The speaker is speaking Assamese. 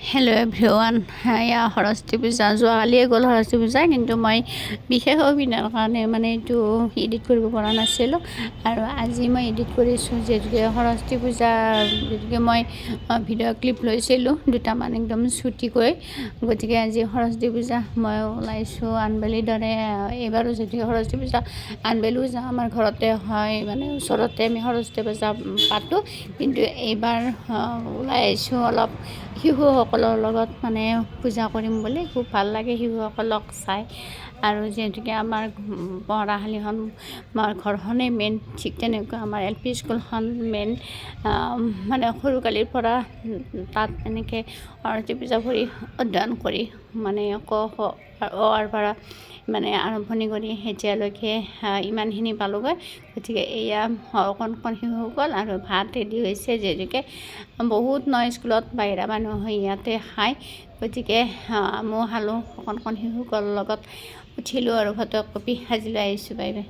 হেল্ল' এভৰিৱান এয়া সৰস্বতী পূজা যোৱাকালিয়ে গ'ল সৰস্বতী পূজা কিন্তু মই বিশেষ অসুবিধাৰ কাৰণে মানে এইটো এডিট কৰিব পৰা নাছিলোঁ আৰু আজি মই এডিট কৰিছোঁ যিহেতুকে সৰস্বতী পূজা গতিকে মই ভিডিঅ' ক্লিপ লৈছিলোঁ দুটামান একদম চুটিকৈ গতিকে আজি সৰস্বতী পূজা মই ওলাইছোঁ আনবেলিৰ দৰে এইবাৰো যদিও সৰস্বতী পূজা আনবেলিও যাওঁ আমাৰ ঘৰতে হয় মানে ওচৰতে আমি সৰস্বতী পূজা পাতোঁ কিন্তু এইবাৰ ওলাই আহিছোঁ অলপ শিশুসকলৰ লগত মানে পূজা কৰিম বুলি খুব ভাল লাগে শিশুসকলক চাই আৰু যিহেতুকে আমাৰ পঢ়াশালীখন আমাৰ ঘৰখনেই মেইন ঠিক তেনেকুৱা আমাৰ এল পি স্কুলখন মেইন মানে সৰুকালিৰ পৰা তাত এনেকৈ সৰস্বতী পূজা কৰি অধ্যয়ন কৰি মানে অৰ পৰা মানে আৰম্ভণি কৰি এতিয়ালৈকে ইমানখিনি পালোঁগৈ গতিকে এয়া অকণ শিশুসকল আৰু ভাত ৰেডি হৈছে যিহেতুকে বহুত স্কুলত বাহিৰা মানুহ হৈ ইয়াতে খায় গতিকে ময়ো খালোঁ অকণ শিশুসকলৰ লগত উঠিলোঁ আৰু ফটো কপি সাজি লৈ আহিছোঁ বাই বাই।